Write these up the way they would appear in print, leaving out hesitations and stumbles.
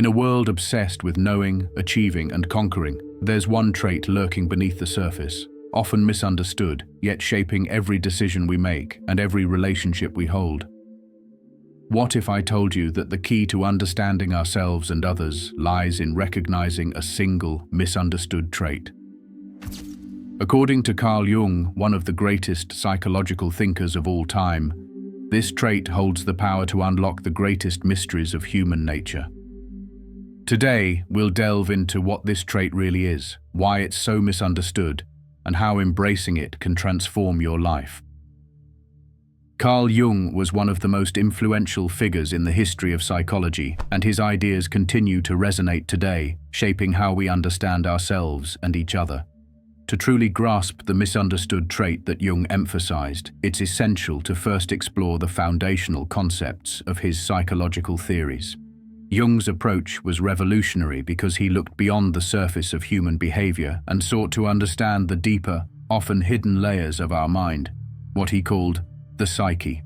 In a world obsessed with knowing, achieving, and conquering, there's one trait lurking beneath the surface, often misunderstood, yet shaping every decision we make and every relationship we hold. What if I told you that the key to understanding ourselves and others lies in recognizing a single, misunderstood trait? According to Carl Jung, one of the greatest psychological thinkers of all time, this trait holds the power to unlock the greatest mysteries of human nature. Today, we'll delve into what this trait really is, why it's so misunderstood, and how embracing it can transform your life. Carl Jung was one of the most influential figures in the history of psychology, and his ideas continue to resonate today, shaping how we understand ourselves and each other. To truly grasp the misunderstood trait that Jung emphasized, it's essential to first explore the foundational concepts of his psychological theories. Jung's approach was revolutionary because he looked beyond the surface of human behavior and sought to understand the deeper, often hidden layers of our mind, what he called the psyche.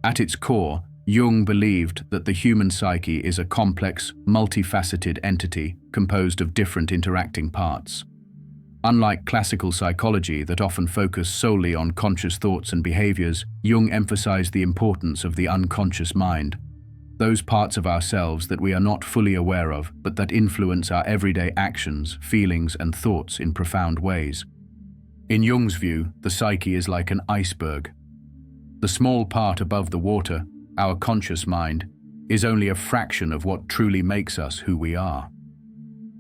At its core, Jung believed that the human psyche is a complex, multifaceted entity composed of different interacting parts. Unlike classical psychology that often focused solely on conscious thoughts and behaviors, Jung emphasized the importance of the unconscious mind, those parts of ourselves that we are not fully aware of, but that influence our everyday actions, feelings, and thoughts in profound ways. In Jung's view, the psyche is like an iceberg. The small part above the water, our conscious mind, is only a fraction of what truly makes us who we are.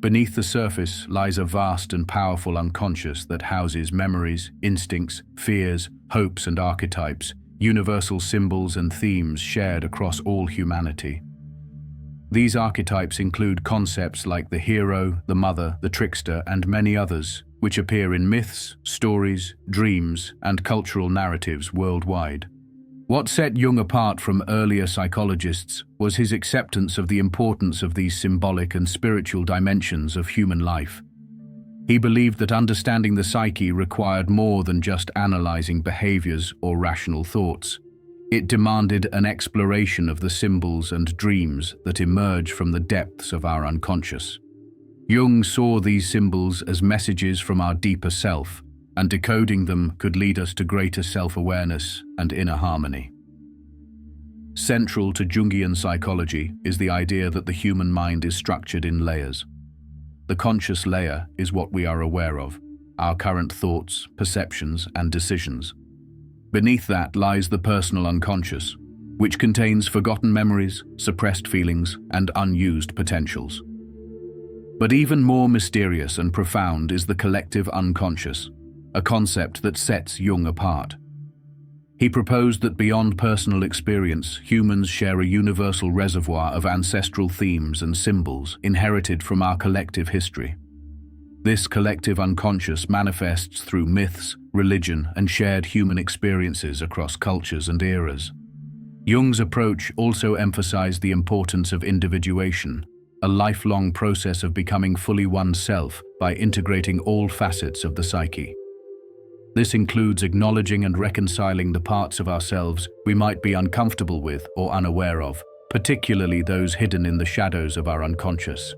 Beneath the surface lies a vast and powerful unconscious that houses memories, instincts, fears, hopes, and archetypes, universal symbols and themes shared across all humanity. These archetypes include concepts like the hero, the mother, the trickster, and many others, which appear in myths, stories, dreams, and cultural narratives worldwide. What set Jung apart from earlier psychologists was his acceptance of the importance of these symbolic and spiritual dimensions of human life. He believed that understanding the psyche required more than just analyzing behaviors or rational thoughts. It demanded an exploration of the symbols and dreams that emerge from the depths of our unconscious. Jung saw these symbols as messages from our deeper self, and decoding them could lead us to greater self-awareness and inner harmony. Central to Jungian psychology is the idea that the human mind is structured in layers. The conscious layer is what we are aware of, our current thoughts, perceptions, and decisions. Beneath that lies the personal unconscious, which contains forgotten memories, suppressed feelings, and unused potentials. But even more mysterious and profound is the collective unconscious, a concept that sets Jung apart. He proposed that beyond personal experience, humans share a universal reservoir of ancestral themes and symbols inherited from our collective history. This collective unconscious manifests through myths, religion, and shared human experiences across cultures and eras. Jung's approach also emphasized the importance of individuation, a lifelong process of becoming fully oneself by integrating all facets of the psyche. This includes acknowledging and reconciling the parts of ourselves we might be uncomfortable with or unaware of, particularly those hidden in the shadows of our unconscious.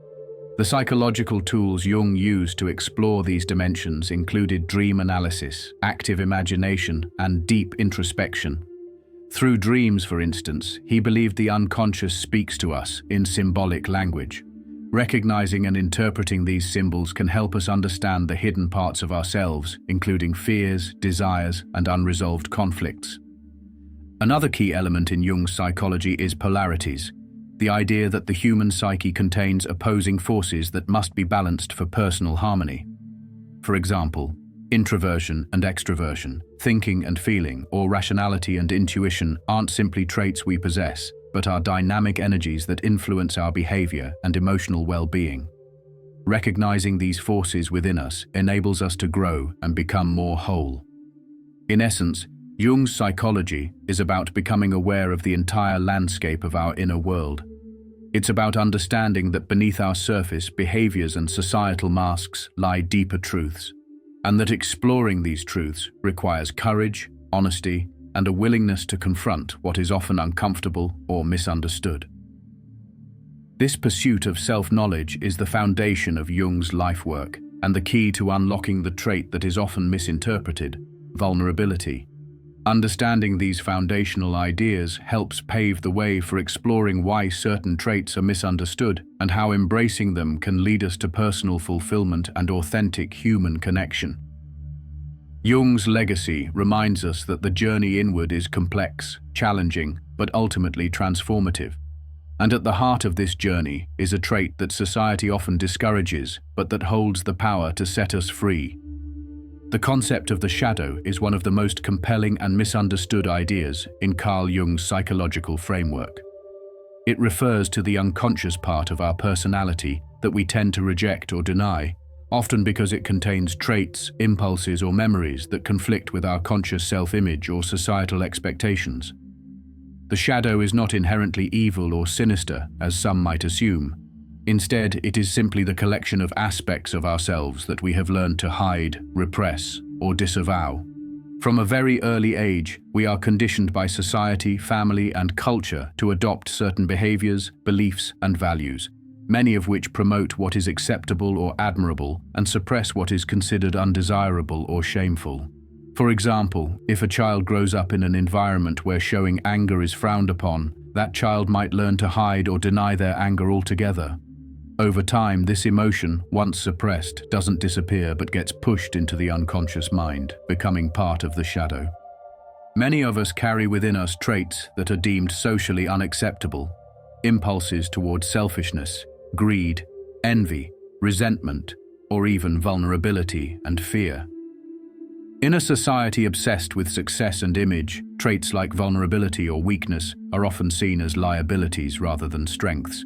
The psychological tools Jung used to explore these dimensions included dream analysis, active imagination, and deep introspection. Through dreams, for instance, he believed the unconscious speaks to us in symbolic language. Recognizing and interpreting these symbols can help us understand the hidden parts of ourselves, including fears, desires, and unresolved conflicts. Another key element in Jung's psychology is polarities, the idea that the human psyche contains opposing forces that must be balanced for personal harmony. For example, introversion and extroversion, thinking and feeling, or rationality and intuition aren't simply traits we possess, but are dynamic energies that influence our behavior and emotional well-being. Recognizing these forces within us enables us to grow and become more whole. In essence, Jung's psychology is about becoming aware of the entire landscape of our inner world. It's about understanding that beneath our surface behaviors and societal masks lie deeper truths, and that exploring these truths requires courage, honesty, and a willingness to confront what is often uncomfortable or misunderstood. This pursuit of self-knowledge is the foundation of Jung's life work and the key to unlocking the trait that is often misinterpreted: vulnerability. Understanding these foundational ideas helps pave the way for exploring why certain traits are misunderstood and how embracing them can lead us to personal fulfillment and authentic human connection. Jung's legacy reminds us that the journey inward is complex, challenging, but ultimately transformative. And at the heart of this journey is a trait that society often discourages, but that holds the power to set us free. The concept of the shadow is one of the most compelling and misunderstood ideas in Carl Jung's psychological framework. It refers to the unconscious part of our personality that we tend to reject or deny, often because it contains traits, impulses, or memories that conflict with our conscious self-image or societal expectations. The shadow is not inherently evil or sinister, as some might assume. Instead, it is simply the collection of aspects of ourselves that we have learned to hide, repress, or disavow. From a very early age, we are conditioned by society, family, and culture to adopt certain behaviors, beliefs, and values, many of which promote what is acceptable or admirable and suppress what is considered undesirable or shameful. For example, if a child grows up in an environment where showing anger is frowned upon, that child might learn to hide or deny their anger altogether. Over time, this emotion, once suppressed, doesn't disappear but gets pushed into the unconscious mind, becoming part of the shadow. Many of us carry within us traits that are deemed socially unacceptable, impulses toward selfishness, greed, envy, resentment, or even vulnerability and fear. In a society obsessed with success and image, traits like vulnerability or weakness are often seen as liabilities rather than strengths.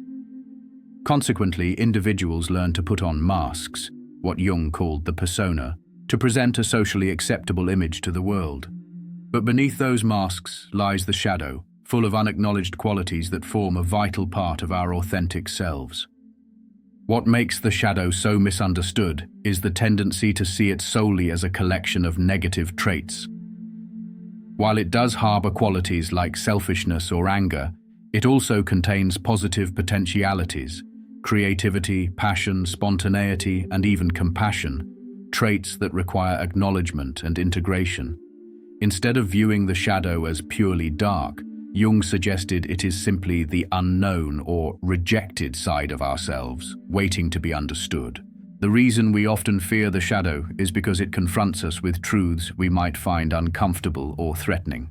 Consequently, individuals learn to put on masks, what Jung called the persona, to present a socially acceptable image to the world. But beneath those masks lies the shadow, full of unacknowledged qualities that form a vital part of our authentic selves. What makes the shadow so misunderstood is the tendency to see it solely as a collection of negative traits. While it does harbor qualities like selfishness or anger, it also contains positive potentialities: creativity, passion, spontaneity, and even compassion, traits that require acknowledgement and integration. Instead of viewing the shadow as purely dark, Jung suggested it is simply the unknown or rejected side of ourselves, waiting to be understood. The reason we often fear the shadow is because it confronts us with truths we might find uncomfortable or threatening.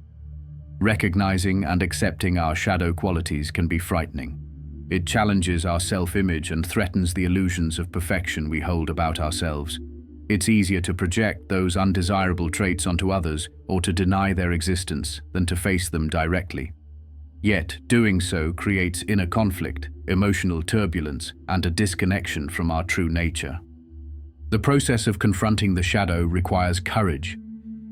Recognizing and accepting our shadow qualities can be frightening. It challenges our self-image and threatens the illusions of perfection we hold about ourselves. It's easier to project those undesirable traits onto others or to deny their existence than to face them directly. Yet, doing so creates inner conflict, emotional turbulence, and a disconnection from our true nature. The process of confronting the shadow requires courage.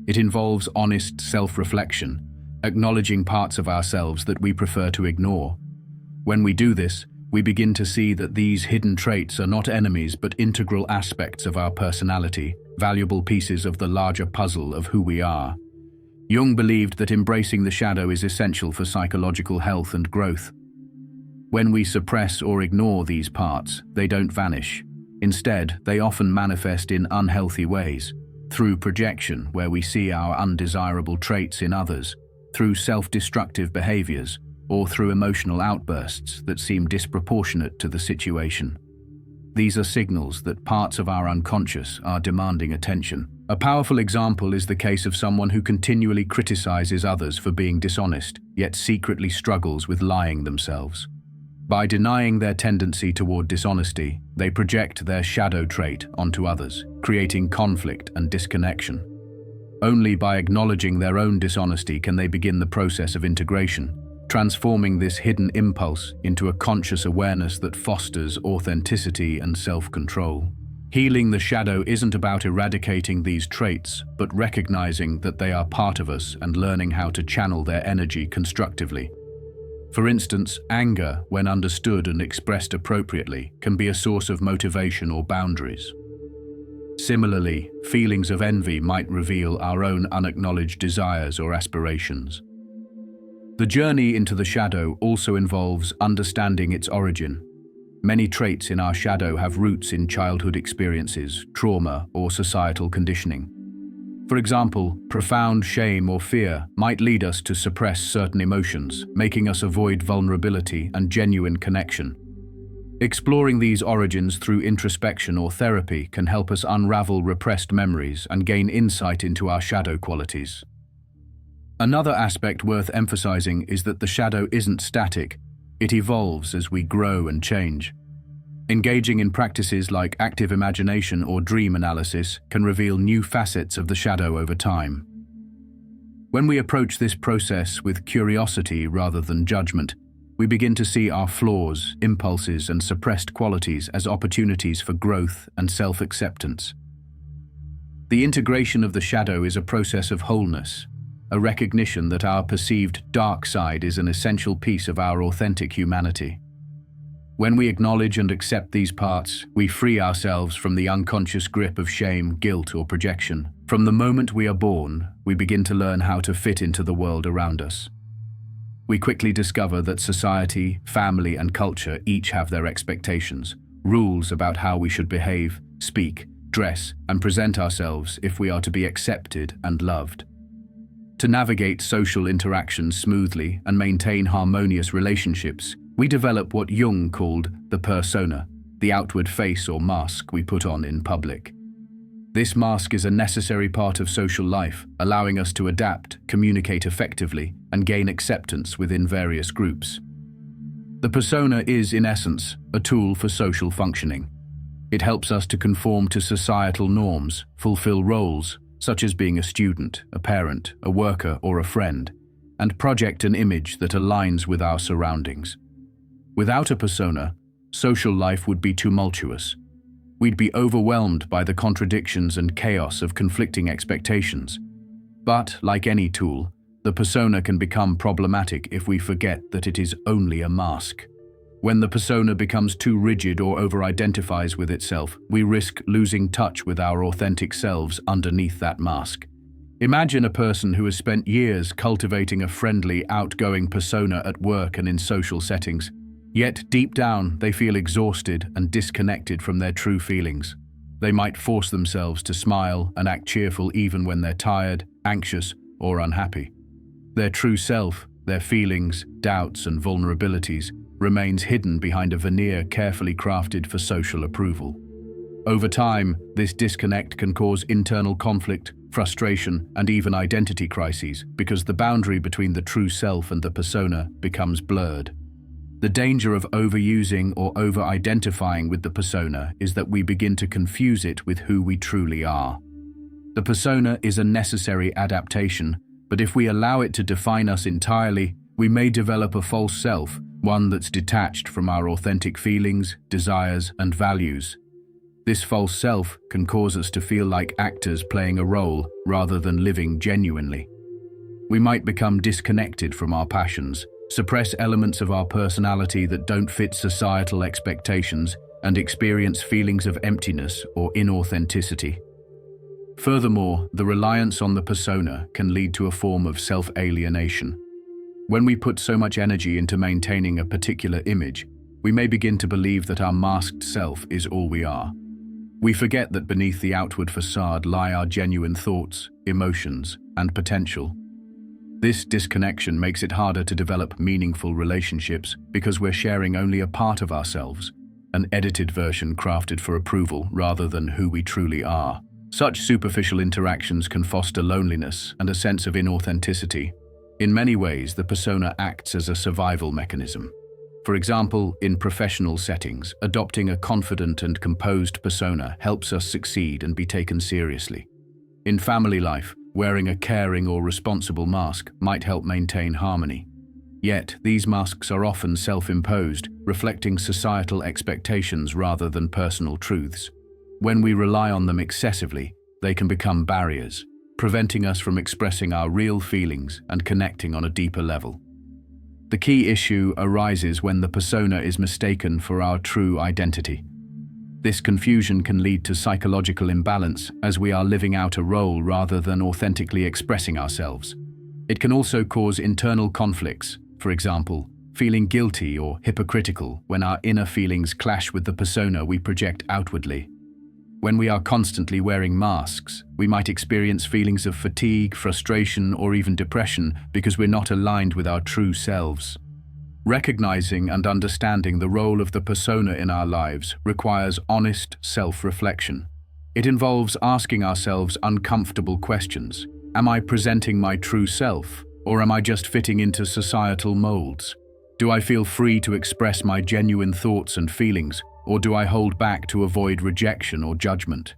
It involves honest self-reflection, acknowledging parts of ourselves that we prefer to ignore. When we do this, we begin to see that these hidden traits are not enemies but integral aspects of our personality, valuable pieces of the larger puzzle of who we are. Jung believed that embracing the shadow is essential for psychological health and growth. When we suppress or ignore these parts, they don't vanish. Instead, they often manifest in unhealthy ways, through projection, where we see our undesirable traits in others, through self-destructive behaviors, or through emotional outbursts that seem disproportionate to the situation. These are signals that parts of our unconscious are demanding attention. A powerful example is the case of someone who continually criticizes others for being dishonest, yet secretly struggles with lying themselves. By denying their tendency toward dishonesty, they project their shadow trait onto others, creating conflict and disconnection. Only by acknowledging their own dishonesty can they begin the process of integration, transforming this hidden impulse into a conscious awareness that fosters authenticity and self-control. Healing the shadow isn't about eradicating these traits, but recognizing that they are part of us and learning how to channel their energy constructively. For instance, anger, when understood and expressed appropriately, can be a source of motivation or boundaries. Similarly, feelings of envy might reveal our own unacknowledged desires or aspirations. The journey into the shadow also involves understanding its origin. Many traits in our shadow have roots in childhood experiences, trauma, or societal conditioning. For example, profound shame or fear might lead us to suppress certain emotions, making us avoid vulnerability and genuine connection. Exploring these origins through introspection or therapy can help us unravel repressed memories and gain insight into our shadow qualities. Another aspect worth emphasizing is that the shadow isn't static, it evolves as we grow and change. Engaging in practices like active imagination or dream analysis can reveal new facets of the shadow over time. When we approach this process with curiosity rather than judgment, we begin to see our flaws, impulses, and suppressed qualities as opportunities for growth and self-acceptance. The integration of the shadow is a process of wholeness, a recognition that our perceived dark side is an essential piece of our authentic humanity. When we acknowledge and accept these parts, we free ourselves from the unconscious grip of shame, guilt, or projection. From the moment we are born, we begin to learn how to fit into the world around us. We quickly discover that society, family, and culture each have their expectations, rules about how we should behave, speak, dress, and present ourselves if we are to be accepted and loved. To navigate social interactions smoothly and maintain harmonious relationships, we develop what Jung called the persona, the outward face or mask we put on in public. This mask is a necessary part of social life, allowing us to adapt, communicate effectively, and gain acceptance within various groups. The persona is, in essence, a tool for social functioning. It helps us to conform to societal norms, fulfill roles, such as being a student, a parent, a worker, or a friend, and project an image that aligns with our surroundings. Without a persona, social life would be tumultuous. We'd be overwhelmed by the contradictions and chaos of conflicting expectations. But, like any tool, the persona can become problematic if we forget that it is only a mask. When the persona becomes too rigid or over-identifies with itself, we risk losing touch with our authentic selves underneath that mask. Imagine a person who has spent years cultivating a friendly, outgoing persona at work and in social settings. Yet, deep down, they feel exhausted and disconnected from their true feelings. They might force themselves to smile and act cheerful even when they're tired, anxious, or unhappy. Their true self, their feelings, doubts, and vulnerabilities remains hidden behind a veneer carefully crafted for social approval. Over time, this disconnect can cause internal conflict, frustration, and even identity crises because the boundary between the true self and the persona becomes blurred. The danger of overusing or over-identifying with the persona is that we begin to confuse it with who we truly are. The persona is a necessary adaptation, but if we allow it to define us entirely, we may develop a false self, one that's detached from our authentic feelings, desires, and values. This false self can cause us to feel like actors playing a role rather than living genuinely. We might become disconnected from our passions, suppress elements of our personality that don't fit societal expectations, and experience feelings of emptiness or inauthenticity. Furthermore, the reliance on the persona can lead to a form of self-alienation. When we put so much energy into maintaining a particular image, we may begin to believe that our masked self is all we are. We forget that beneath the outward facade lie our genuine thoughts, emotions, and potential. This disconnection makes it harder to develop meaningful relationships because we're sharing only a part of ourselves, an edited version crafted for approval rather than who we truly are. Such superficial interactions can foster loneliness and a sense of inauthenticity. In many ways, the persona acts as a survival mechanism. For example, in professional settings, adopting a confident and composed persona helps us succeed and be taken seriously. In family life, wearing a caring or responsible mask might help maintain harmony. Yet, these masks are often self-imposed, reflecting societal expectations rather than personal truths. When we rely on them excessively, they can become barriers, preventing us from expressing our real feelings and connecting on a deeper level. The key issue arises when the persona is mistaken for our true identity. This confusion can lead to psychological imbalance as we are living out a role rather than authentically expressing ourselves. It can also cause internal conflicts, for example, feeling guilty or hypocritical when our inner feelings clash with the persona we project outwardly. When we are constantly wearing masks, we might experience feelings of fatigue, frustration, or even depression because we're not aligned with our true selves. Recognizing and understanding the role of the persona in our lives requires honest self-reflection. It involves asking ourselves uncomfortable questions. Am I presenting my true self, or am I just fitting into societal molds? Do I feel free to express my genuine thoughts and feelings, or do I hold back to avoid rejection or judgment?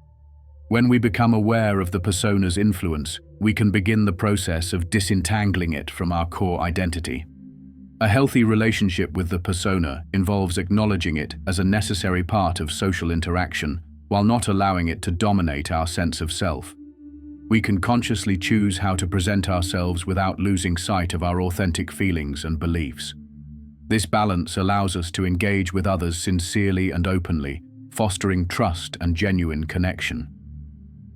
When we become aware of the persona's influence, we can begin the process of disentangling it from our core identity. A healthy relationship with the persona involves acknowledging it as a necessary part of social interaction while not allowing it to dominate our sense of self. We can consciously choose how to present ourselves without losing sight of our authentic feelings and beliefs. This balance allows us to engage with others sincerely and openly, fostering trust and genuine connection.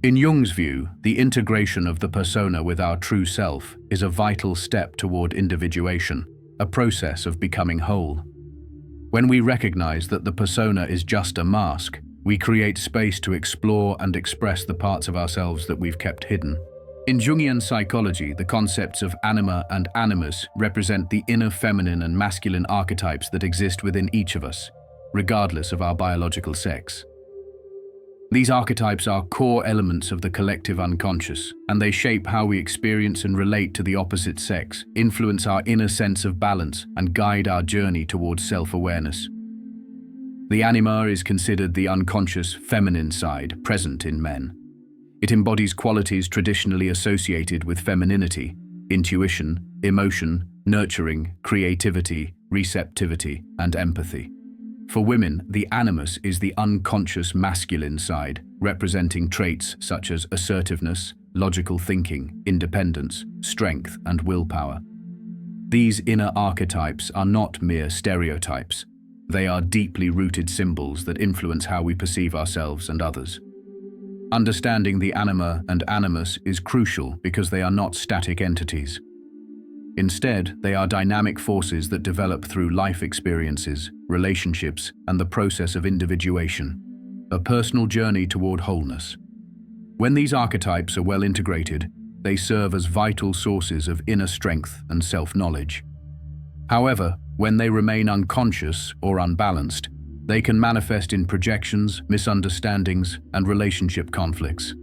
In Jung's view, the integration of the persona with our true self is a vital step toward individuation, a process of becoming whole. When we recognize that the persona is just a mask, we create space to explore and express the parts of ourselves that we've kept hidden. In Jungian psychology, the concepts of anima and animus represent the inner feminine and masculine archetypes that exist within each of us, regardless of our biological sex. These archetypes are core elements of the collective unconscious, and they shape how we experience and relate to the opposite sex, influence our inner sense of balance, and guide our journey towards self-awareness. The anima is considered the unconscious feminine side present in men. It embodies qualities traditionally associated with femininity: intuition, emotion, nurturing, creativity, receptivity, and empathy. For women, the animus is the unconscious masculine side, representing traits such as assertiveness, logical thinking, independence, strength, and willpower. These inner archetypes are not mere stereotypes. They are deeply rooted symbols that influence how we perceive ourselves and others. Understanding the anima and animus is crucial because they are not static entities. Instead, they are dynamic forces that develop through life experiences, relationships, and the process of individuation, a personal journey toward wholeness. When these archetypes are well integrated, they serve as vital sources of inner strength and self-knowledge. However, when they remain unconscious or unbalanced, they can manifest in projections, misunderstandings, and relationship conflicts.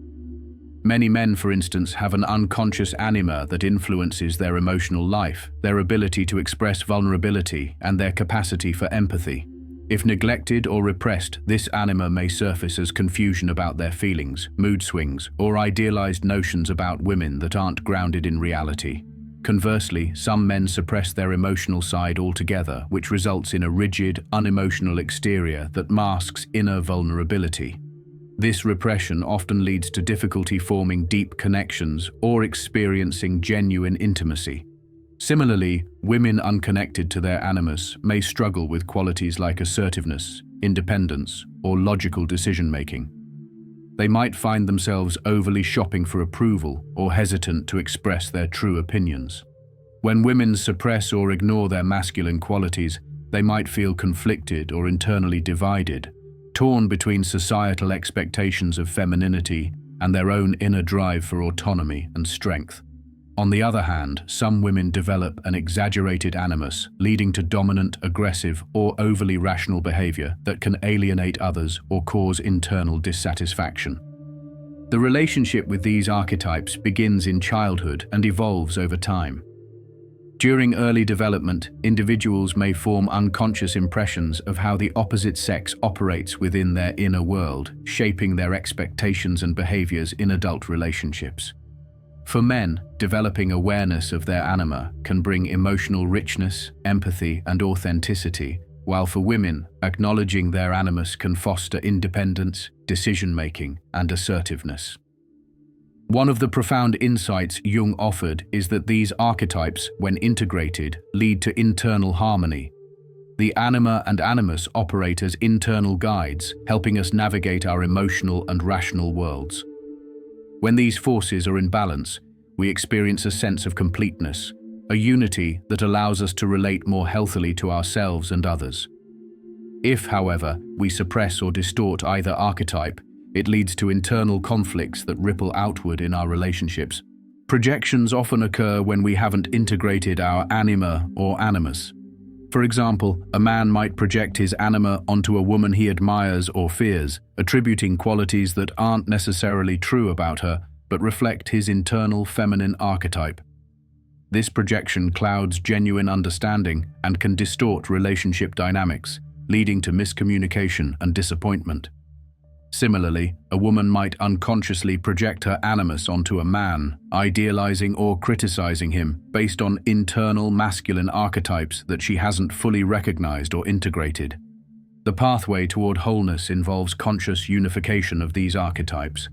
Many men, for instance, have an unconscious anima that influences their emotional life, their ability to express vulnerability, and their capacity for empathy. If neglected or repressed, this anima may surface as confusion about their feelings, mood swings, or idealized notions about women that aren't grounded in reality. Conversely, some men suppress their emotional side altogether, which results in a rigid, unemotional exterior that masks inner vulnerability. This repression often leads to difficulty forming deep connections or experiencing genuine intimacy. Similarly, women unconnected to their animus may struggle with qualities like assertiveness, independence, or logical decision-making. They might find themselves overly shopping for approval or hesitant to express their true opinions. When women suppress or ignore their masculine qualities, they might feel conflicted or internally divided, torn between societal expectations of femininity and their own inner drive for autonomy and strength. On the other hand, some women develop an exaggerated animus, leading to dominant, aggressive, or overly rational behavior that can alienate others or cause internal dissatisfaction. The relationship with these archetypes begins in childhood and evolves over time. During early development, individuals may form unconscious impressions of how the opposite sex operates within their inner world, shaping their expectations and behaviors in adult relationships. For men, developing awareness of their anima can bring emotional richness, empathy, and authenticity, while for women, acknowledging their animus can foster independence, decision-making, and assertiveness. One of the profound insights Jung offered is that these archetypes, when integrated, lead to internal harmony. The anima and animus operate as internal guides, helping us navigate our emotional and rational worlds. When these forces are in balance, we experience a sense of completeness, a unity that allows us to relate more healthily to ourselves and others. If, however, we suppress or distort either archetype, it leads to internal conflicts that ripple outward in our relationships. Projections often occur when we haven't integrated our anima or animus. For example, a man might project his anima onto a woman he admires or fears, attributing qualities that aren't necessarily true about her, but reflect his internal feminine archetype. This projection clouds genuine understanding and can distort relationship dynamics, leading to miscommunication and disappointment. Similarly, a woman might unconsciously project her animus onto a man, idealizing or criticizing him based on internal masculine archetypes that she hasn't fully recognized or integrated. The pathway toward wholeness involves conscious unification of these archetypes.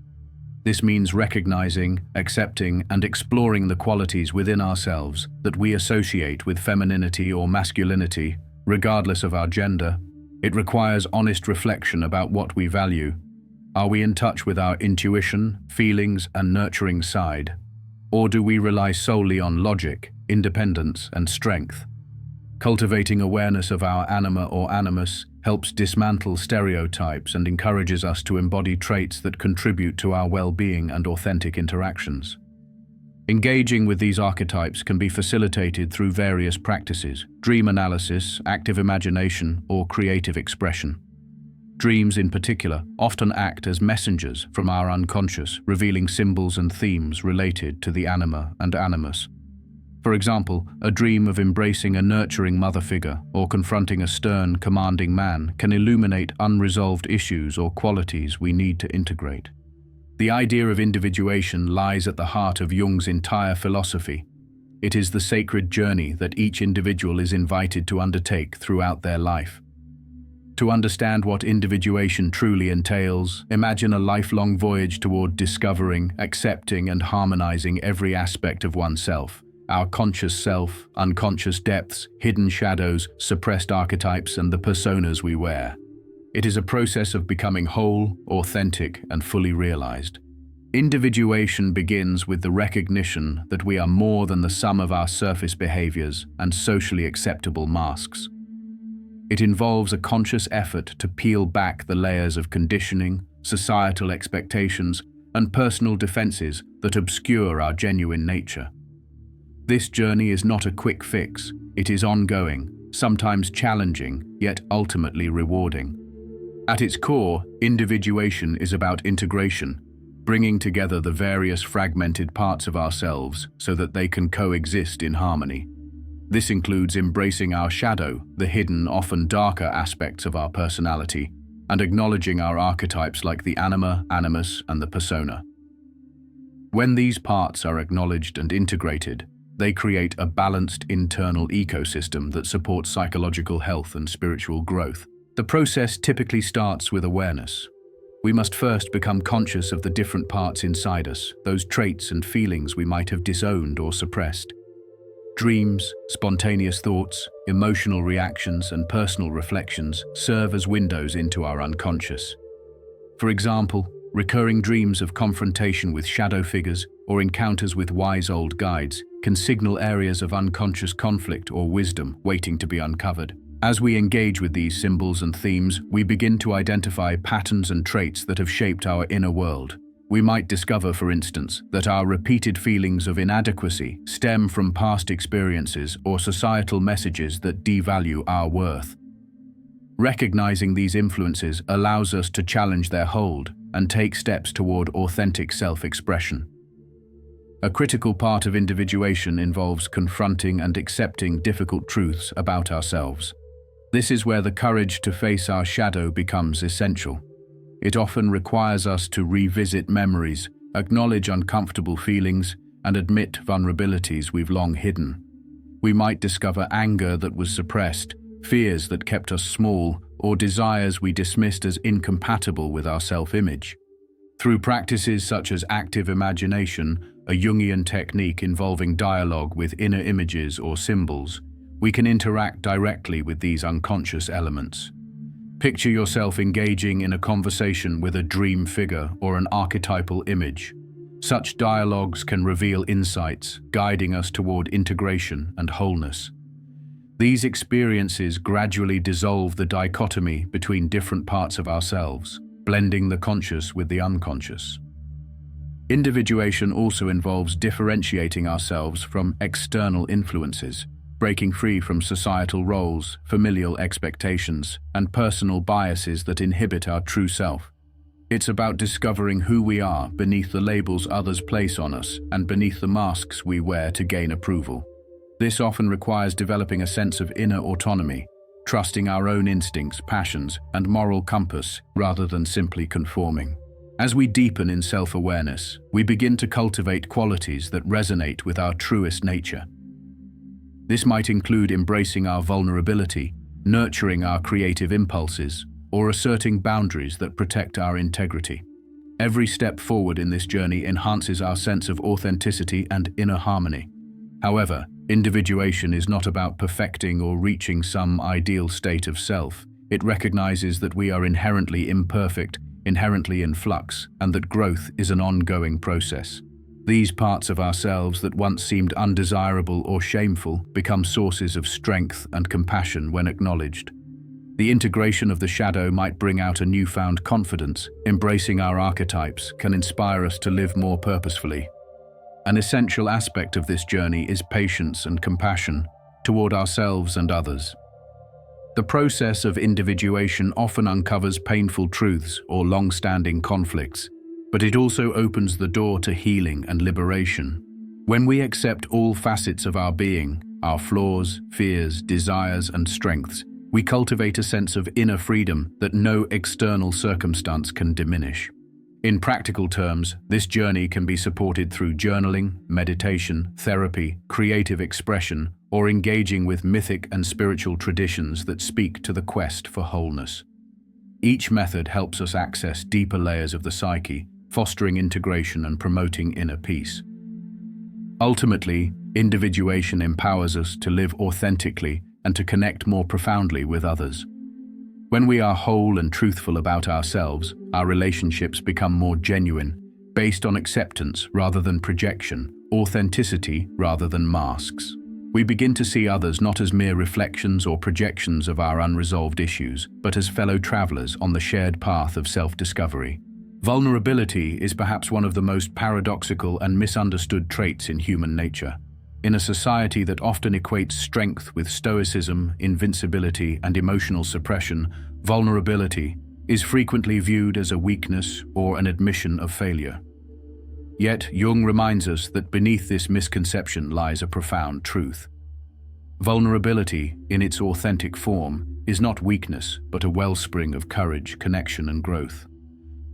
This means recognizing, accepting, and exploring the qualities within ourselves that we associate with femininity or masculinity, regardless of our gender. It requires honest reflection about what we value. Are we in touch with our intuition, feelings, and nurturing side? Or do we rely solely on logic, independence, and strength? Cultivating awareness of our anima or animus helps dismantle stereotypes and encourages us to embody traits that contribute to our well-being and authentic interactions. Engaging with these archetypes can be facilitated through various practices: dream analysis, active imagination, or creative expression. Dreams, in particular, often act as messengers from our unconscious, revealing symbols and themes related to the anima and animus. For example, a dream of embracing a nurturing mother figure or confronting a stern, commanding man can illuminate unresolved issues or qualities we need to integrate. The idea of individuation lies at the heart of Jung's entire philosophy. It is the sacred journey that each individual is invited to undertake throughout their life. To understand what individuation truly entails, imagine a lifelong voyage toward discovering, accepting, and harmonizing every aspect of oneself: our conscious self, unconscious depths, hidden shadows, suppressed archetypes, and the personas we wear. It is a process of becoming whole, authentic, and fully realized. Individuation begins with the recognition that we are more than the sum of our surface behaviors and socially acceptable masks. It involves a conscious effort to peel back the layers of conditioning, societal expectations, and personal defenses that obscure our genuine nature. This journey is not a quick fix. It is ongoing, sometimes challenging, yet ultimately rewarding. At its core, individuation is about integration, bringing together the various fragmented parts of ourselves so that they can coexist in harmony. This includes embracing our shadow, the hidden, often darker aspects of our personality, and acknowledging our archetypes like the anima, animus, and the persona. When these parts are acknowledged and integrated, they create a balanced internal ecosystem that supports psychological health and spiritual growth. The process typically starts with awareness. We must first become conscious of the different parts inside us, those traits and feelings we might have disowned or suppressed. Dreams, spontaneous thoughts, emotional reactions, and personal reflections serve as windows into our unconscious. For example, recurring dreams of confrontation with shadow figures or encounters with wise old guides can signal areas of unconscious conflict or wisdom waiting to be uncovered. As we engage with these symbols and themes, we begin to identify patterns and traits that have shaped our inner world. We might discover, for instance, that our repeated feelings of inadequacy stem from past experiences or societal messages that devalue our worth. Recognizing these influences allows us to challenge their hold and take steps toward authentic self-expression. A critical part of individuation involves confronting and accepting difficult truths about ourselves. This is where the courage to face our shadow becomes essential. It often requires us to revisit memories, acknowledge uncomfortable feelings, and admit vulnerabilities we've long hidden. We might discover anger that was suppressed, fears that kept us small, or desires we dismissed as incompatible with our self-image. Through practices such as active imagination, a Jungian technique involving dialogue with inner images or symbols, we can interact directly with these unconscious elements. Picture yourself engaging in a conversation with a dream figure or an archetypal image. Such dialogues can reveal insights, guiding us toward integration and wholeness. These experiences gradually dissolve the dichotomy between different parts of ourselves, blending the conscious with the unconscious. Individuation also involves differentiating ourselves from external influences, breaking free from societal roles, familial expectations, and personal biases that inhibit our true self. It's about discovering who we are beneath the labels others place on us and beneath the masks we wear to gain approval. This often requires developing a sense of inner autonomy, trusting our own instincts, passions, and moral compass rather than simply conforming. As we deepen in self-awareness, we begin to cultivate qualities that resonate with our truest nature. This might include embracing our vulnerability, nurturing our creative impulses, or asserting boundaries that protect our integrity. Every step forward in this journey enhances our sense of authenticity and inner harmony. However, individuation is not about perfecting or reaching some ideal state of self. It recognizes that we are inherently imperfect, inherently in flux, and that growth is an ongoing process. These parts of ourselves that once seemed undesirable or shameful become sources of strength and compassion when acknowledged. The integration of the shadow might bring out a newfound confidence. Embracing our archetypes can inspire us to live more purposefully. An essential aspect of this journey is patience and compassion toward ourselves and others. The process of individuation often uncovers painful truths or long-standing conflicts, but it also opens the door to healing and liberation. When we accept all facets of our being, our flaws, fears, desires, and strengths, we cultivate a sense of inner freedom that no external circumstance can diminish. In practical terms, this journey can be supported through journaling, meditation, therapy, creative expression, or engaging with mythic and spiritual traditions that speak to the quest for wholeness. Each method helps us access deeper layers of the psyche, fostering integration and promoting inner peace. Ultimately, individuation empowers us to live authentically and to connect more profoundly with others. When we are whole and truthful about ourselves, our relationships become more genuine, based on acceptance rather than projection, authenticity rather than masks. We begin to see others not as mere reflections or projections of our unresolved issues, but as fellow travelers on the shared path of self-discovery. Vulnerability is perhaps one of the most paradoxical and misunderstood traits in human nature. In a society that often equates strength with stoicism, invincibility, and emotional suppression, vulnerability is frequently viewed as a weakness or an admission of failure. Yet, Jung reminds us that beneath this misconception lies a profound truth. Vulnerability, in its authentic form, is not weakness, but a wellspring of courage, connection, and growth.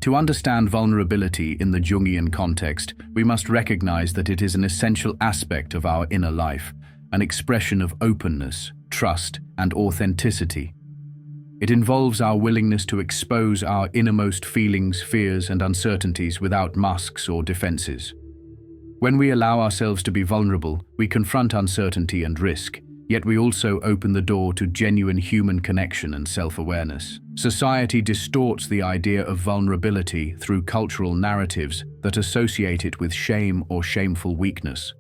To understand vulnerability in the Jungian context, we must recognize that it is an essential aspect of our inner life, an expression of openness, trust, and authenticity. It involves our willingness to expose our innermost feelings, fears, and uncertainties without masks or defenses. When we allow ourselves to be vulnerable, we confront uncertainty and risk, yet we also open the door to genuine human connection and self-awareness. Society distorts the idea of vulnerability through cultural narratives that associate it with shame or shameful weakness.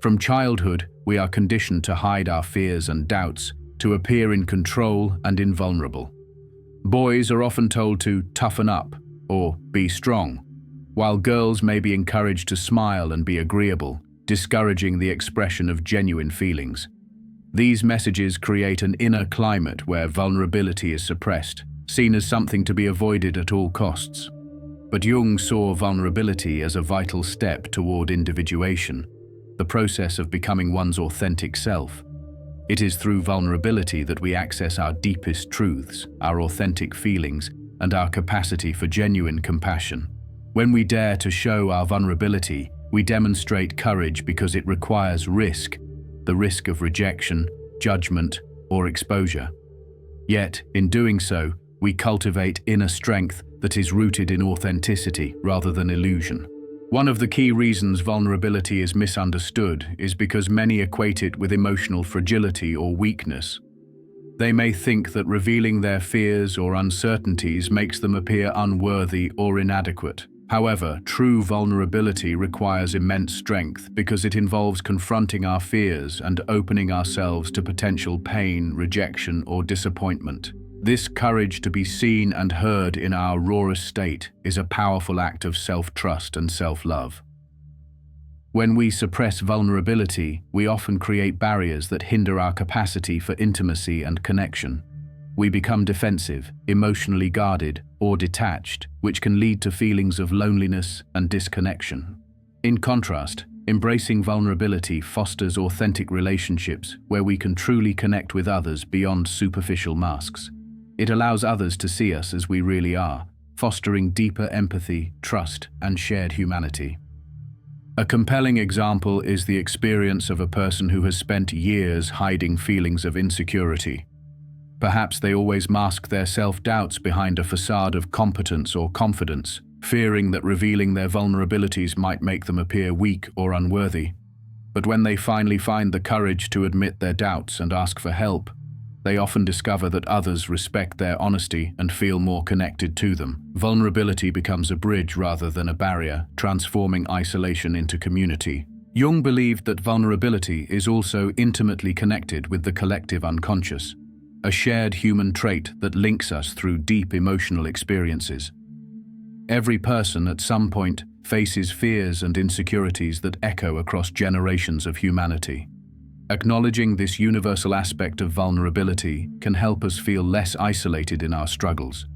From childhood, we are conditioned to hide our fears and doubts, to appear in control and invulnerable. Boys are often told to toughen up or be strong, while girls may be encouraged to smile and be agreeable, discouraging the expression of genuine feelings. These messages create an inner climate where vulnerability is suppressed, seen as something to be avoided at all costs. But Jung saw vulnerability as a vital step toward individuation, the process of becoming one's authentic self. It is through vulnerability that we access our deepest truths, our authentic feelings, and our capacity for genuine compassion. When we dare to show our vulnerability, we demonstrate courage because it requires risk, the risk of rejection, judgment, or exposure. Yet, in doing so, we cultivate inner strength that is rooted in authenticity rather than illusion. One of the key reasons vulnerability is misunderstood is because many equate it with emotional fragility or weakness. They may think that revealing their fears or uncertainties makes them appear unworthy or inadequate. However, true vulnerability requires immense strength because it involves confronting our fears and opening ourselves to potential pain, rejection, or disappointment. This courage to be seen and heard in our rawest state is a powerful act of self-trust and self-love. When we suppress vulnerability, we often create barriers that hinder our capacity for intimacy and connection. We become defensive, emotionally guarded, or detached, which can lead to feelings of loneliness and disconnection. In contrast, embracing vulnerability fosters authentic relationships where we can truly connect with others beyond superficial masks. It allows others to see us as we really are, fostering deeper empathy, trust, and shared humanity. A compelling example is the experience of a person who has spent years hiding feelings of insecurity. Perhaps they always mask their self-doubts behind a facade of competence or confidence, fearing that revealing their vulnerabilities might make them appear weak or unworthy. But when they finally find the courage to admit their doubts and ask for help, they often discover that others respect their honesty and feel more connected to them. Vulnerability becomes a bridge rather than a barrier, transforming isolation into community. Jung believed that vulnerability is also intimately connected with the collective unconscious, a shared human trait that links us through deep emotional experiences. Every person at some point faces fears and insecurities that echo across generations of humanity. Acknowledging this universal aspect of vulnerability can help us feel less isolated in our struggles,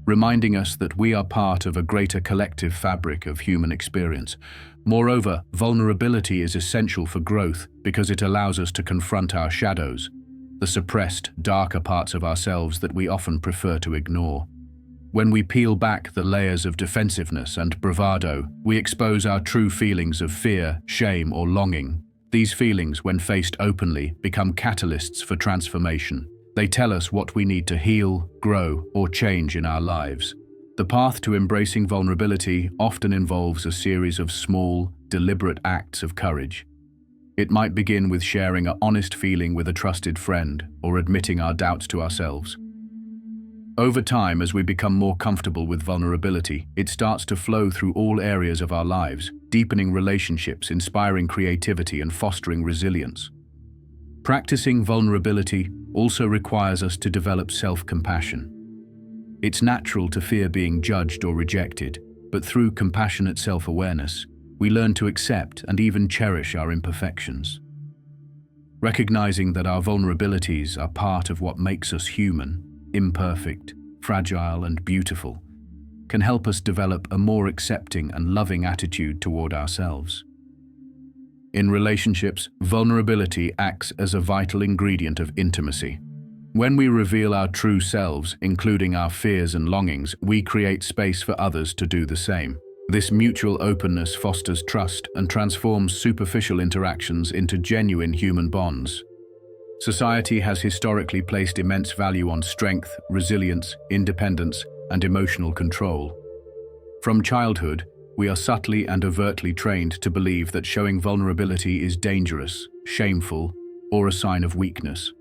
reminding us that we are part of a greater collective fabric of human experience. Moreover, vulnerability is essential for growth because it allows us to confront our shadows, the suppressed, darker parts of ourselves that we often prefer to ignore. When we peel back the layers of defensiveness and bravado, we expose our true feelings of fear, shame, or longing. These feelings, when faced openly, become catalysts for transformation. They tell us what we need to heal, grow, or change in our lives. The path to embracing vulnerability often involves a series of small, deliberate acts of courage. It might begin with sharing an honest feeling with a trusted friend or admitting our doubts to ourselves. Over time, as we become more comfortable with vulnerability, it starts to flow through all areas of our lives, deepening relationships, inspiring creativity, and fostering resilience. Practicing vulnerability also requires us to develop self-compassion. It's natural to fear being judged or rejected, but through compassionate self-awareness, we learn to accept and even cherish our imperfections. Recognizing that our vulnerabilities are part of what makes us human, imperfect, fragile, and beautiful, can help us develop a more accepting and loving attitude toward ourselves. In relationships, vulnerability acts as a vital ingredient of intimacy. When we reveal our true selves, including our fears and longings, we create space for others to do the same. This mutual openness fosters trust and transforms superficial interactions into genuine human bonds. Society has historically placed immense value on strength, resilience, independence, and emotional control. From childhood, we are subtly and overtly trained to believe that showing vulnerability is dangerous, shameful, or a sign of weakness.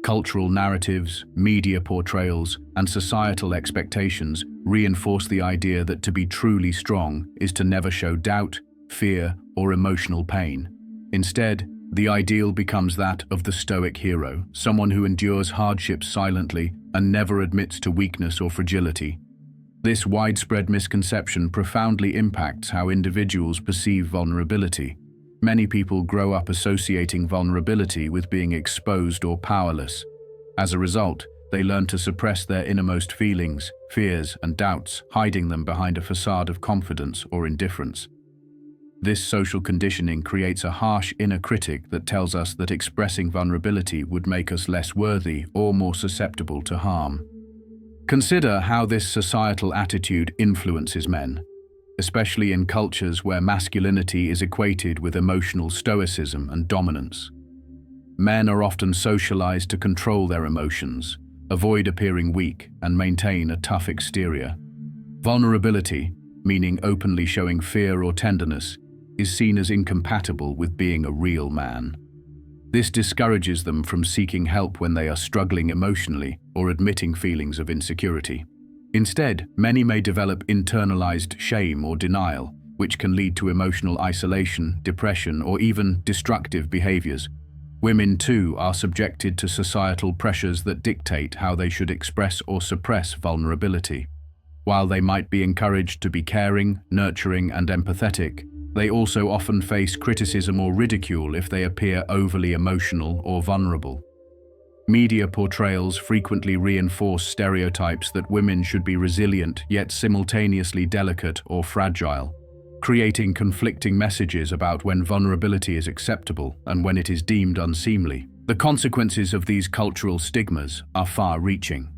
Cultural narratives, media portrayals, and societal expectations reinforce the idea that to be truly strong is to never show doubt, fear, or emotional pain. Instead, the ideal becomes that of the stoic hero, someone who endures hardships silently and never admits to weakness or fragility. This widespread misconception profoundly impacts how individuals perceive vulnerability. Many people grow up associating vulnerability with being exposed or powerless. As a result, they learn to suppress their innermost feelings, fears, and doubts, hiding them behind a facade of confidence or indifference. This social conditioning creates a harsh inner critic that tells us that expressing vulnerability would make us less worthy or more susceptible to harm. Consider how this societal attitude influences men, especially in cultures where masculinity is equated with emotional stoicism and dominance. Men are often socialized to control their emotions, avoid appearing weak, and maintain a tough exterior. Vulnerability, meaning openly showing fear or tenderness, is seen as incompatible with being a real man. This discourages them from seeking help when they are struggling emotionally or admitting feelings of insecurity. Instead, many may develop internalized shame or denial, which can lead to emotional isolation, depression, or even destructive behaviors. Women, too, are subjected to societal pressures that dictate how they should express or suppress vulnerability. While they might be encouraged to be caring, nurturing, and empathetic, they also often face criticism or ridicule if they appear overly emotional or vulnerable. Media portrayals frequently reinforce stereotypes that women should be resilient yet simultaneously delicate or fragile, creating conflicting messages about when vulnerability is acceptable and when it is deemed unseemly. The consequences of these cultural stigmas are far-reaching.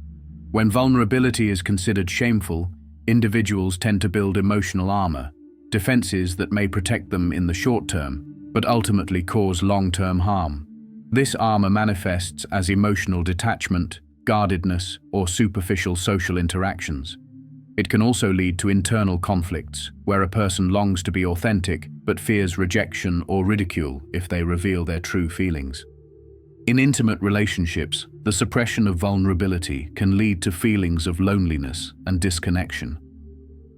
When vulnerability is considered shameful, individuals tend to build emotional armor, defenses that may protect them in the short term, but ultimately cause long-term harm. This armor manifests as emotional detachment, guardedness, or superficial social interactions. It can also lead to internal conflicts, where a person longs to be authentic but fears rejection or ridicule if they reveal their true feelings. In intimate relationships, the suppression of vulnerability can lead to feelings of loneliness and disconnection.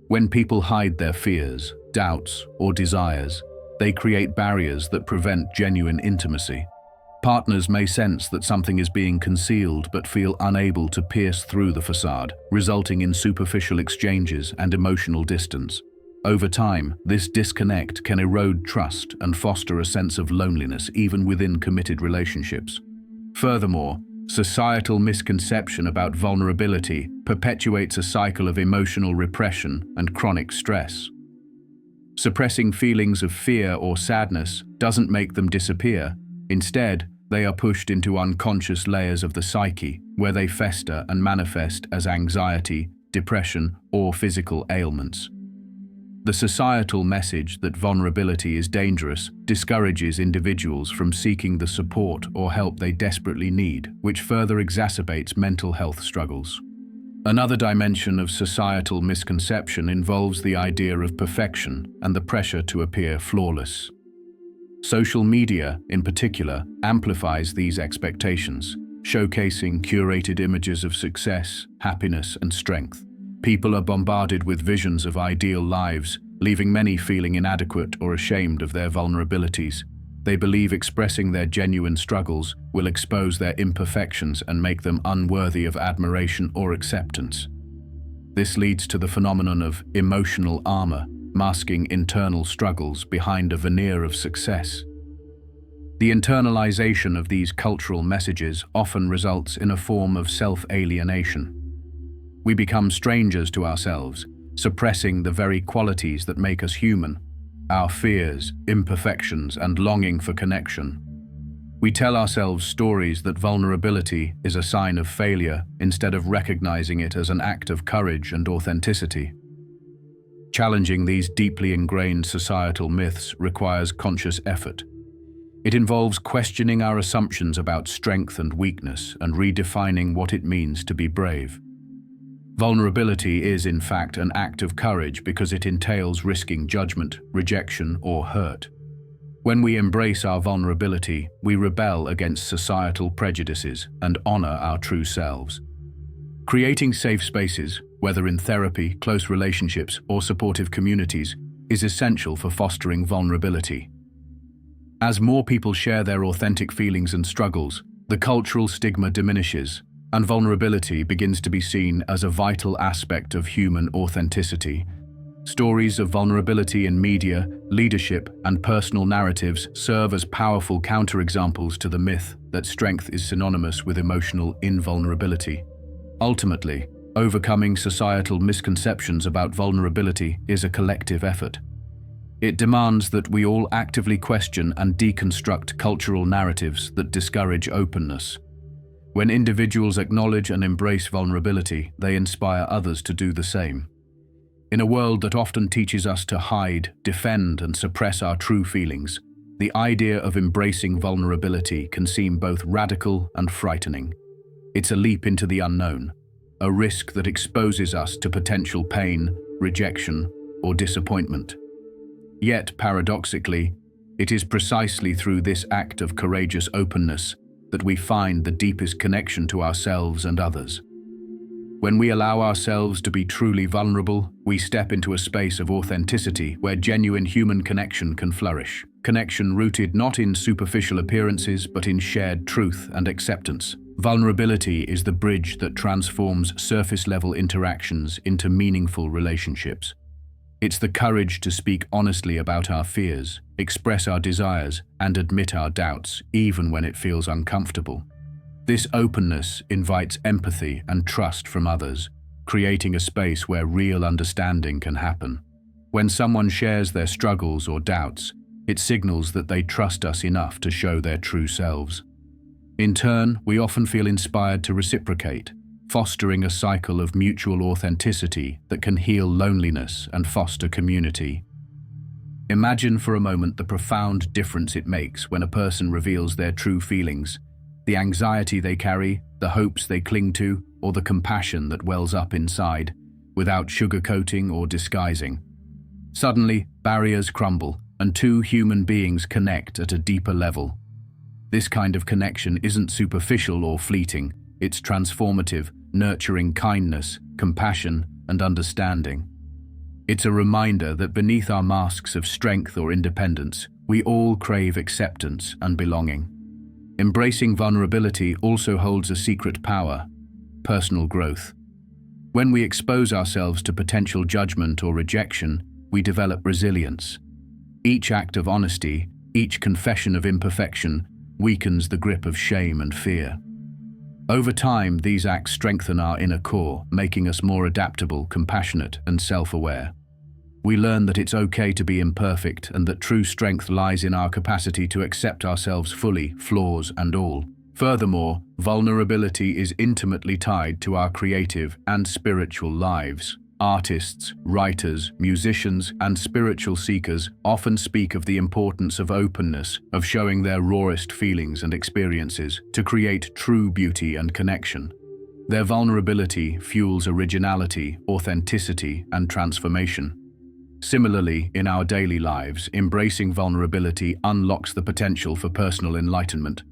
When people hide their fears, doubts, or desires, they create barriers that prevent genuine intimacy. Partners may sense that something is being concealed but feel unable to pierce through the facade, resulting in superficial exchanges and emotional distance. Over time, this disconnect can erode trust and foster a sense of loneliness even within committed relationships. Furthermore, societal misconception about vulnerability perpetuates a cycle of emotional repression and chronic stress. Suppressing feelings of fear or sadness doesn't make them disappear. Instead, they are pushed into unconscious layers of the psyche, where they fester and manifest as anxiety, depression, or physical ailments. The societal message that vulnerability is dangerous discourages individuals from seeking the support or help they desperately need, which further exacerbates mental health struggles. Another dimension of societal misconception involves the idea of perfection and the pressure to appear flawless. Social media, in particular, amplifies these expectations, showcasing curated images of success, happiness, and strength. People are bombarded with visions of ideal lives, leaving many feeling inadequate or ashamed of their vulnerabilities. They believe expressing their genuine struggles will expose their imperfections and make them unworthy of admiration or acceptance. This leads to the phenomenon of emotional armor, masking internal struggles behind a veneer of success. The internalization of these cultural messages often results in a form of self-alienation. We become strangers to ourselves, suppressing the very qualities that make us human, our fears, imperfections, and longing for connection. We tell ourselves stories that vulnerability is a sign of failure instead of recognizing it as an act of courage and authenticity. Challenging these deeply ingrained societal myths requires conscious effort. It involves questioning our assumptions about strength and weakness and redefining what it means to be brave. Vulnerability is, in fact, an act of courage because it entails risking judgment, rejection, or hurt. When we embrace our vulnerability, we rebel against societal prejudices and honor our true selves. Creating safe spaces, whether in therapy, close relationships, or supportive communities, is essential for fostering vulnerability. As more people share their authentic feelings and struggles, the cultural stigma diminishes, and vulnerability begins to be seen as a vital aspect of human authenticity. Stories of vulnerability in media, leadership, and personal narratives serve as powerful counterexamples to the myth that strength is synonymous with emotional invulnerability. Ultimately, overcoming societal misconceptions about vulnerability is a collective effort. It demands that we all actively question and deconstruct cultural narratives that discourage openness. When individuals acknowledge and embrace vulnerability, they inspire others to do the same. In a world that often teaches us to hide, defend, and suppress our true feelings, the idea of embracing vulnerability can seem both radical and frightening. It's a leap into the unknown, a risk that exposes us to potential pain, rejection, or disappointment. Yet, paradoxically, it is precisely through this act of courageous openness that we find the deepest connection to ourselves and others. When we allow ourselves to be truly vulnerable, we step into a space of authenticity where genuine human connection can flourish. Connection rooted not in superficial appearances, but in shared truth and acceptance. Vulnerability is the bridge that transforms surface-level interactions into meaningful relationships. It's the courage to speak honestly about our fears, express our desires, and admit our doubts, even when it feels uncomfortable. This openness invites empathy and trust from others, creating a space where real understanding can happen. When someone shares their struggles or doubts, it signals that they trust us enough to show their true selves. In turn, we often feel inspired to reciprocate, fostering a cycle of mutual authenticity that can heal loneliness and foster community. Imagine for a moment the profound difference it makes when a person reveals their true feelings, the anxiety they carry, the hopes they cling to, or the compassion that wells up inside, without sugarcoating or disguising. Suddenly, barriers crumble, and two human beings connect at a deeper level. This kind of connection isn't superficial or fleeting, it's transformative, nurturing kindness, compassion, and understanding. It's a reminder that beneath our masks of strength or independence, we all crave acceptance and belonging. Embracing vulnerability also holds a secret power: personal growth. When we expose ourselves to potential judgment or rejection, we develop resilience. Each act of honesty, each confession of imperfection, weakens the grip of shame and fear. Over time, these acts strengthen our inner core, making us more adaptable, compassionate, and self-aware. We learn that it's okay to be imperfect and that true strength lies in our capacity to accept ourselves fully, flaws and all. Furthermore, vulnerability is intimately tied to our creative and spiritual lives. Artists, writers, musicians, and spiritual seekers often speak of the importance of openness, of showing their rawest feelings and experiences to create true beauty and connection. Their vulnerability fuels originality, authenticity, and transformation. Similarly, in our daily lives, embracing vulnerability unlocks the potential for personal enlightenment.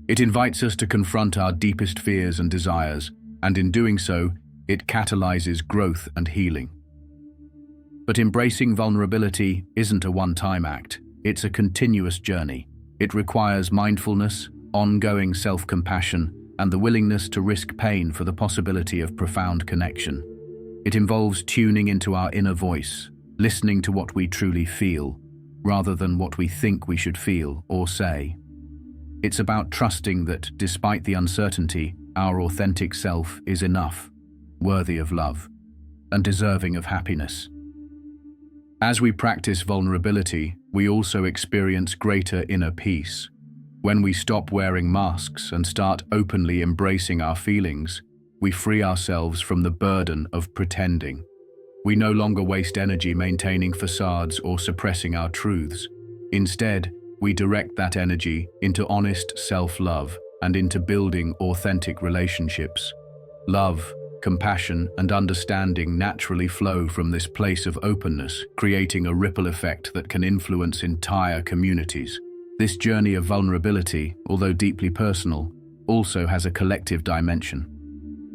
It invites us to confront our deepest fears and desires, and in doing so, it catalyzes growth and healing. But embracing vulnerability isn't a one-time act. It's a continuous journey. It requires mindfulness, ongoing self-compassion, and the willingness to risk pain for the possibility of profound connection. It involves tuning into our inner voice, listening to what we truly feel, rather than what we think we should feel or say. It's about trusting that, despite the uncertainty, our authentic self is enough, worthy of love, and deserving of happiness. As we practice vulnerability, we also experience greater inner peace. When we stop wearing masks and start openly embracing our feelings, we free ourselves from the burden of pretending. We no longer waste energy maintaining facades or suppressing our truths. Instead, we direct that energy into honest self-love and into building authentic relationships. Love, compassion, and understanding naturally flow from this place of openness, creating a ripple effect that can influence entire communities. This journey of vulnerability, although deeply personal, also has a collective dimension.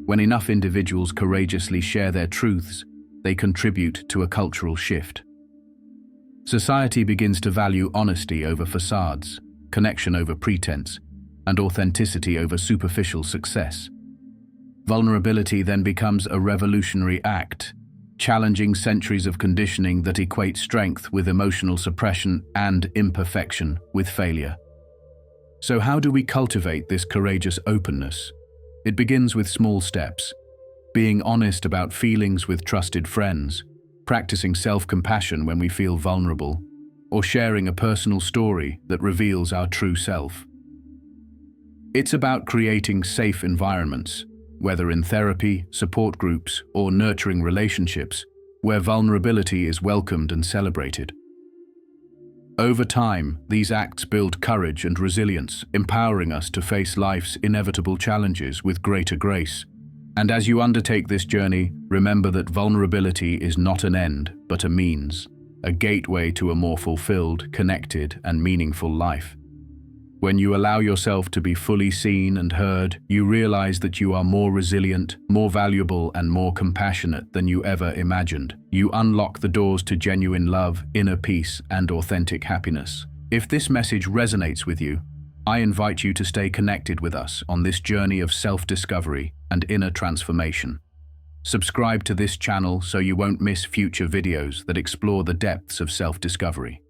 When enough individuals courageously share their truths, they contribute to a cultural shift. Society begins to value honesty over facades, connection over pretense, and authenticity over superficial success. Vulnerability then becomes a revolutionary act, challenging centuries of conditioning that equate strength with emotional suppression and imperfection with failure. So how do we cultivate this courageous openness? It begins with small steps. Being honest about feelings with trusted friends, practicing self-compassion when we feel vulnerable, or sharing a personal story that reveals our true self. It's about creating safe environments, whether in therapy, support groups, or nurturing relationships, where vulnerability is welcomed and celebrated. Over time, these acts build courage and resilience, empowering us to face life's inevitable challenges with greater grace. And as you undertake this journey, remember that vulnerability is not an end, but a means, a gateway to a more fulfilled, connected, and meaningful life. When you allow yourself to be fully seen and heard, you realize that you are more resilient, more valuable, and more compassionate than you ever imagined. You unlock the doors to genuine love, inner peace, and authentic happiness. If this message resonates with you, I invite you to stay connected with us on this journey of self-discovery and inner transformation. Subscribe to this channel so you won't miss future videos that explore the depths of self-discovery.